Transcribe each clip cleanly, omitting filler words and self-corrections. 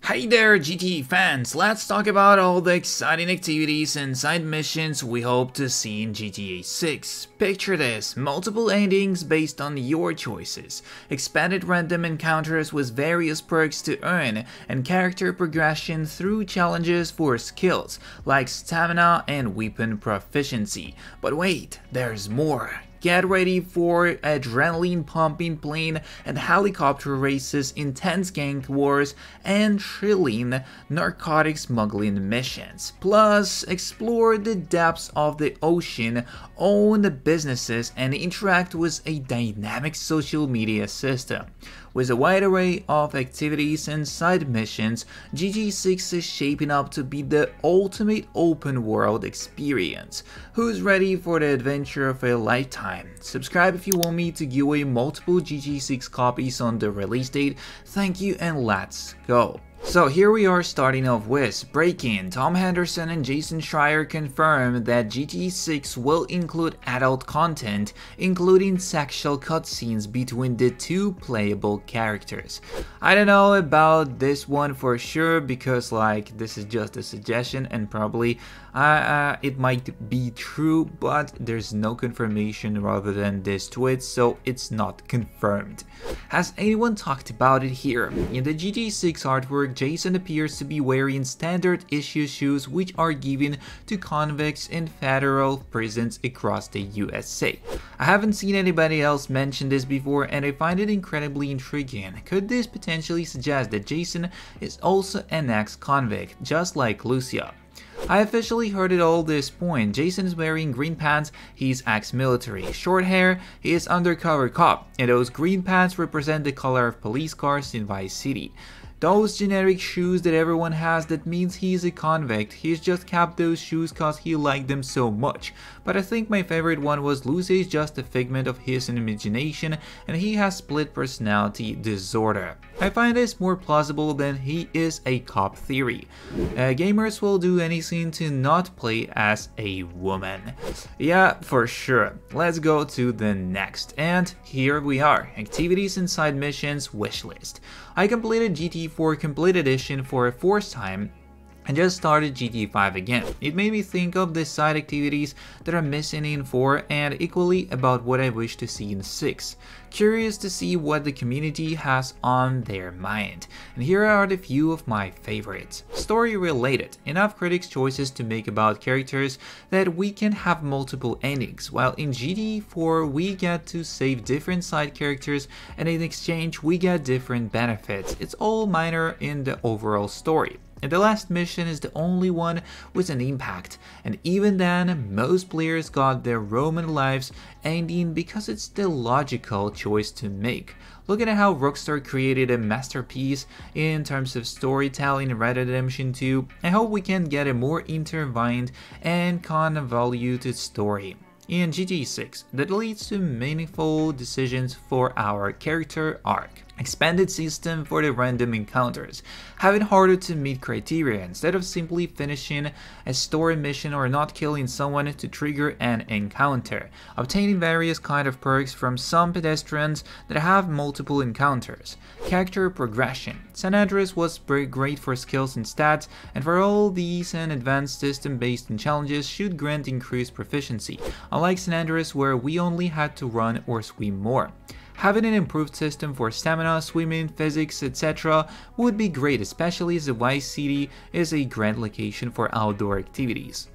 Hey there GTA fans, let's talk about all the exciting activities and side missions we hope to see in GTA 6. Picture this, multiple endings based on your choices, expanded random encounters with various perks to earn, and character progression through challenges for skills like stamina and weapon proficiency. But wait, there's more. Get ready for adrenaline-pumping plane and helicopter races, intense gang wars, and thrilling narcotic smuggling missions. Plus, explore the depths of the ocean, own the businesses, and interact with a dynamic social media system. With a wide array of activities and side missions, GTA 6 is shaping up to be the ultimate open world experience. Who's ready for the adventure of a lifetime? Subscribe if you want me to give away multiple GTA 6 copies on the release date. Thank you and let's go. So here we are starting off with Break-In. Tom Henderson and Jason Schreier confirmed that GTA 6 will include adult content, including sexual cutscenes between the two playable characters. I don't know about this one for sure because this is just a suggestion and probably it might be true, but there's no confirmation rather than this tweet, so it's not confirmed. Has anyone talked about it here? In the GTA 6 artwork, Jason appears to be wearing standard issue shoes which are given to convicts in federal prisons across the USA. I haven't seen anybody else mention this before and I find it incredibly intriguing. Could this potentially suggest that Jason is also an ex-convict, just like Lucia? I officially heard it all this point. Jason is wearing green pants, he's ex-military. Short hair, he is undercover cop, and those green pants represent the color of police cars in Vice City. Those generic shoes that everyone has, that means he's a convict. He's just kept those shoes cause he liked them so much. But I think my favorite one was Lucy is just a figment of his imagination and he has split personality disorder. I find this more plausible than he is a cop theory. Gamers will do anything to not play as a woman. Yeah, for sure. Let's go to the next. And here we are. Activities and side missions wishlist. I completed GTA 4 Complete Edition for a fourth time and just started GTA 5 again. It made me think of the side activities that are missing in 4 and equally about what I wish to see in 6. Curious to see what the community has on their mind. And here are the few of my favorites. Story related. Enough critics' choices to make about characters that we can have multiple endings, while in GTA 4 we get to save different side characters and in exchange we get different benefits. It's all minor in the overall story. And the last mission is the only one with an impact, and even then, most players got their Roman lives ending because it's the logical choice to make. Look at how Rockstar created a masterpiece in terms of storytelling in Red Dead Redemption 2. I hope we can get a more intertwined and convoluted story in GTA 6 that leads to meaningful decisions for our character arc. Expanded system for the random encounters, having harder to meet criteria instead of simply finishing a story mission or not killing someone to trigger an encounter. Obtaining various kind of perks from some pedestrians that have multiple encounters. Character progression. San Andreas was great for skills and stats, and for all these an advanced system based on challenges should grant increased proficiency, unlike San Andreas where we only had to run or swim more. Having an improved system for stamina, swimming, physics, etc. would be great, especially as the Vice City is a great location for outdoor activities.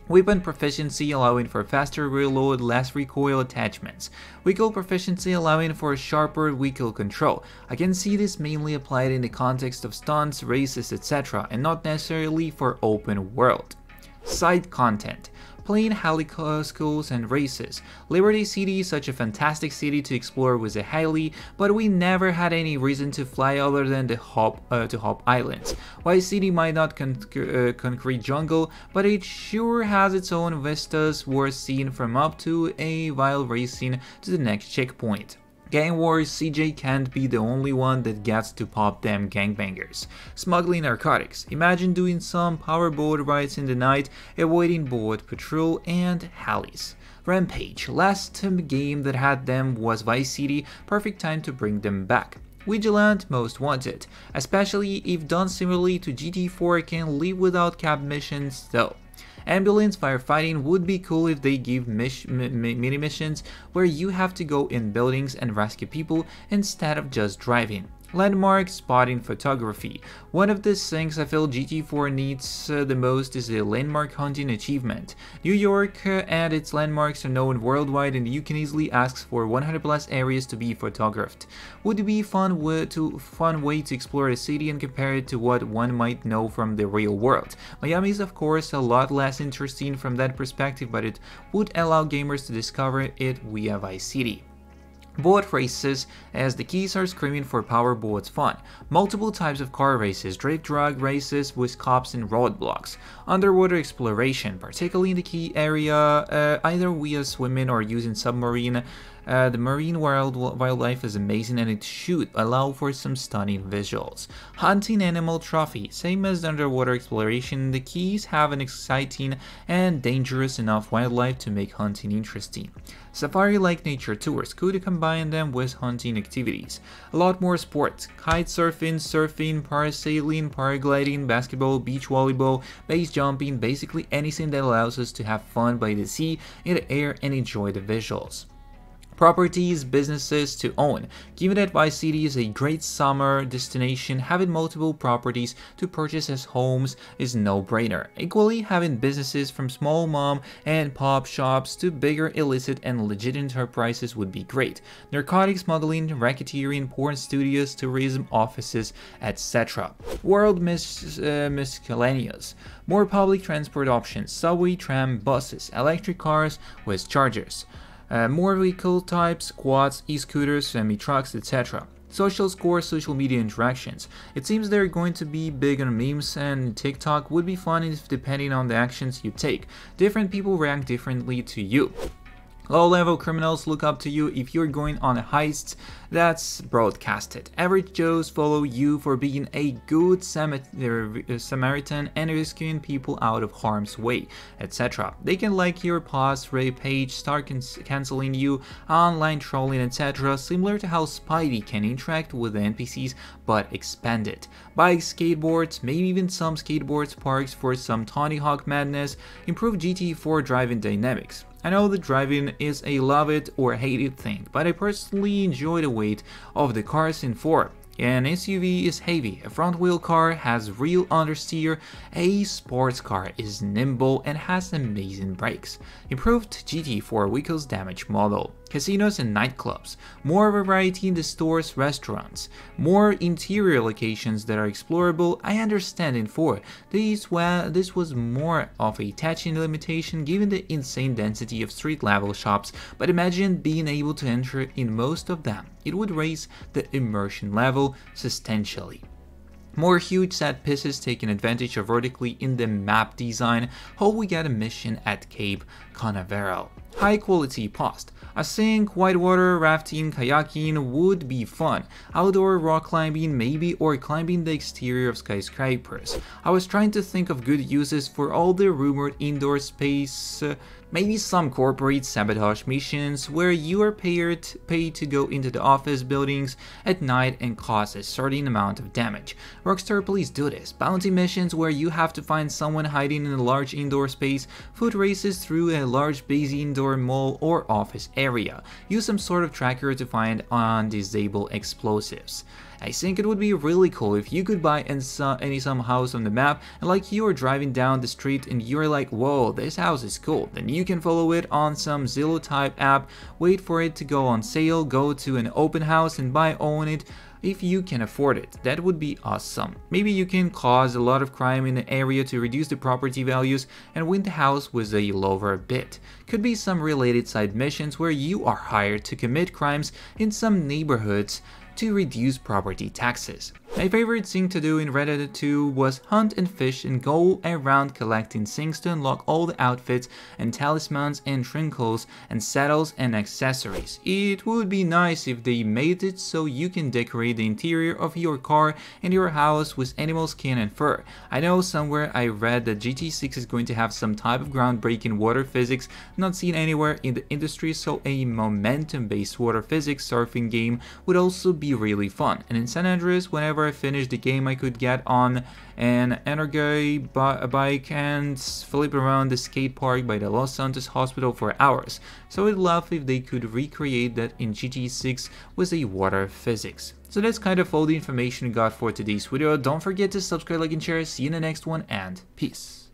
Weapon proficiency allowing for faster reload, less recoil attachments. Vehicle proficiency allowing for sharper vehicle control. I can see this mainly applied in the context of stunts, races, etc. and not necessarily for open world. Side content. Playing helicopters and races. Liberty City is such a fantastic city to explore with a heli, but we never had any reason to fly other than the Hop Islands. Vice City might not concrete jungle, but it sure has its own vistas worth seeing from up to a while racing to the next checkpoint. Gang wars, CJ can't be the only one that gets to pop them gangbangers. Smuggling narcotics. Imagine doing some powerboat rides in the night, avoiding boat patrol and helis. Rampage. Last game that had them was Vice City, perfect time to bring them back. Vigilant Most Wanted, especially if done similarly to GT4 can live without cap missions though. Ambulance firefighting would be cool if they give mini missions where you have to go in buildings and rescue people instead of just driving. Landmark spotting photography. One of the things I feel GT4 needs the most is a landmark hunting achievement. New York and its landmarks are known worldwide, and you can easily ask for 100 plus areas to be photographed. Would be a fun way to explore a city and compare it to what one might know from the real world. Miami is of course a lot less interesting from that perspective, but it would allow gamers to discover it via Vice City. Boat races, as the keys are screaming for power boats fun. Multiple types of car races, drift drag races with cops and roadblocks. Underwater exploration, particularly in the key area, either via swimming or using submarine. The marine wildlife is amazing, and it should allow for some stunning visuals. Hunting animal trophy, same as the underwater exploration, the keys have an exciting and dangerous enough wildlife to make hunting interesting. Safari-like nature tours, could combine them with hunting activities. A lot more sports, kite surfing, parasailing, paragliding, basketball, beach volleyball, base jumping, basically anything that allows us to have fun by the sea, in the air, and enjoy the visuals. Properties, businesses to own. Given that Vice City is a great summer destination, having multiple properties to purchase as homes is no-brainer. Equally, having businesses from small mom and pop shops to bigger illicit and legit enterprises would be great. Narcotics smuggling, racketeering, porn studios, tourism offices, etc. World miscellaneous. More public transport options, subway, tram, buses, electric cars with chargers. More vehicle types, quads, e-scooters, semi-trucks, etc. Social score, social media interactions. It seems they're going to be big on memes, and TikTok would be fun if, depending on the actions you take, different people react differently to you. Low-level criminals look up to you if you're going on a heist that's broadcasted. Average Joes follow you for being a good Samaritan and rescuing people out of harm's way, etc. They can like your post, page, start canceling you, online trolling, etc. Similar to how Spidey can interact with the NPCs, but expanded. Bikes, skateboards, maybe even some skateboard parks for some Tony Hawk madness. Improve GT4 driving dynamics. I know that driving is a love it or hate it thing, but I personally enjoy the weight of the cars in 4. An SUV is heavy, a front-wheel car has real understeer, a sports car is nimble and has amazing brakes. Improved GT4 vehicles damage model. Casinos and nightclubs. More variety in the stores, restaurants. More interior locations that are explorable. I understand in 4. This was more of a touching limitation given the insane density of street-level shops, but imagine being able to enter in most of them. It would raise the immersion level substantially. More huge set pieces taking advantage of vertically in the map design. Hope we get a mission at Cape Canaveral. High quality post. I think whitewater rafting, kayaking would be fun. Outdoor rock climbing maybe, or climbing the exterior of skyscrapers. I was trying to think of good uses for all the rumored indoor space. Maybe some corporate sabotage missions where you are paid to go into the office buildings at night and cause a certain amount of damage. Rockstar, please do this. Bounty missions where you have to find someone hiding in a large indoor space. Foot races through a large busy indoor mall or office area. Use some sort of tracker to find and disable explosives. I think it would be really cool if you could buy some house on the map, and like you are driving down the street and you're like, whoa, this house is cool. Then you can follow it on some Zillow type app, wait for it to go on sale, go to an open house and own it. If you can afford it, that would be awesome. Maybe you can cause a lot of crime in the area to reduce the property values and win the house with a lower bid. Could be some related side missions where you are hired to commit crimes in some neighborhoods to reduce property taxes. My favorite thing to do in Red Dead 2 was hunt and fish and go around collecting things to unlock all the outfits and talismans and trinkles and saddles and accessories. It would be nice if they made it so you can decorate the interior of your car and your house with animal skin and fur. I know somewhere I read that GT6 is going to have some type of groundbreaking water physics not seen anywhere in the industry, so a momentum-based water physics surfing game would also be be really fun. And in San Andreas, whenever I finished the game, I could get on an Energy bike and flip around the skate park by the Los Santos Hospital for hours. So I'd love if they could recreate that in GTA 6 with a water physics. So that's kind of all the information we got for today's video. Don't forget to subscribe, like, and share. See you in the next one, and peace.